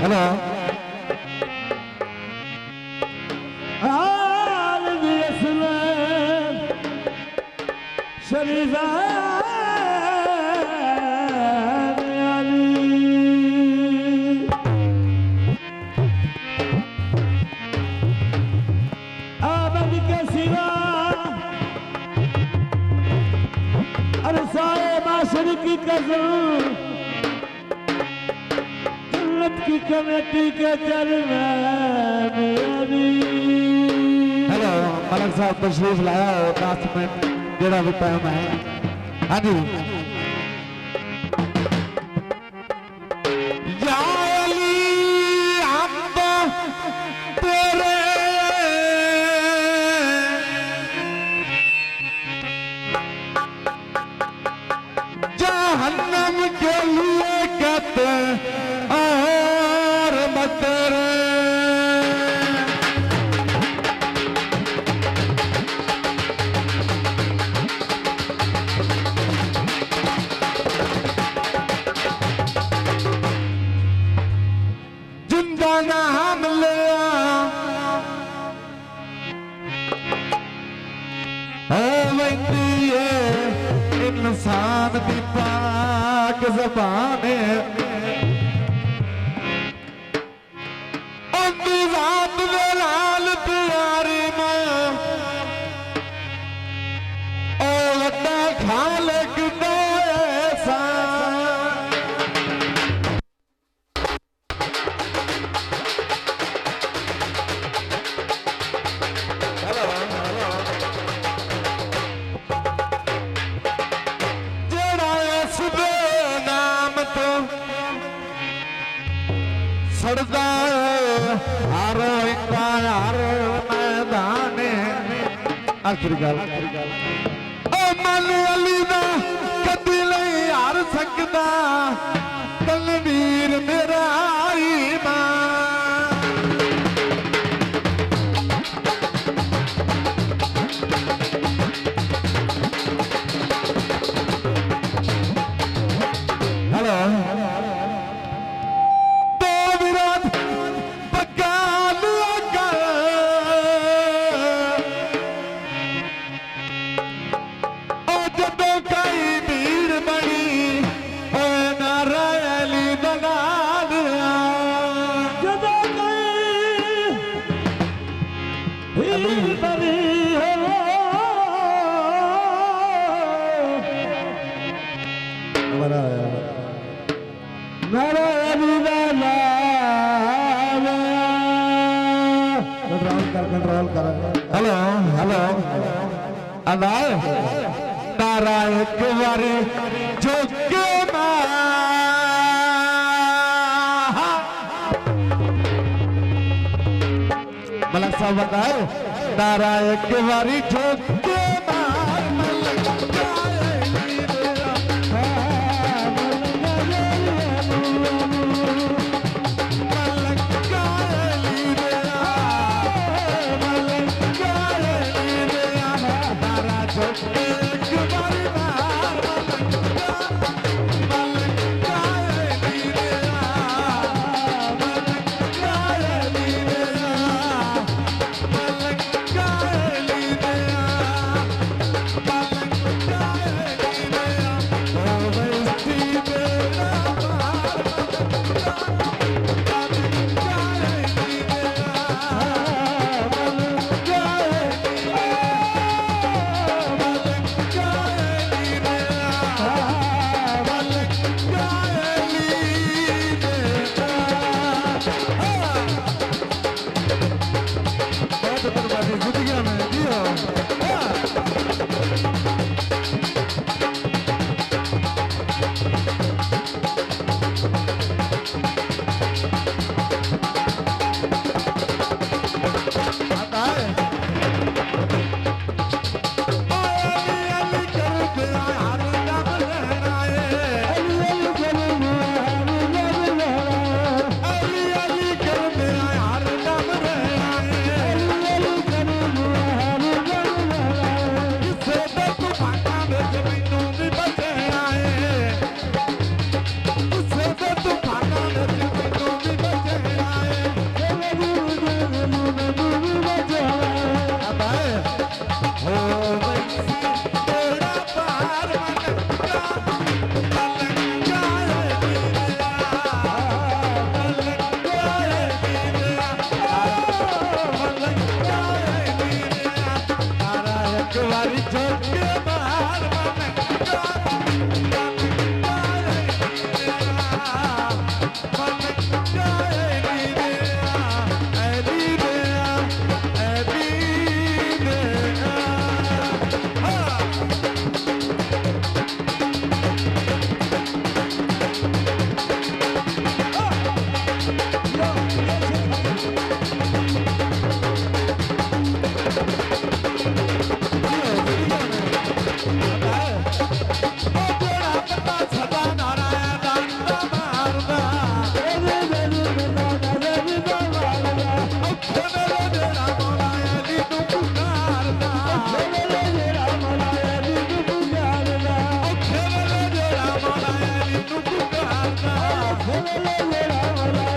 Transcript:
Hello शरीजा आबद के सिवा अरसाए माशर की कसम जन्नत की कमेटी के चरमान हेलो मलक साहब तशरीफ लाया हो लास्ट में डेढ़ा भी टाइम है। हाँ जी या अली हम तो तेरे जहन्नम के लिए कहते और मत तेरे नाम लिया इंसान की पाक ज़बान रात लाल प्यारी मां खालिक ऐसा सड़दा हर मैदान आखिरी गल मन अली दा कदी नहीं हार सकदा तनवीर मेरा हेलो हेलो हेलो अदाय तारा एक बारी झुके मलक साहब बताए तारा एक बारी झुके मेरा मौला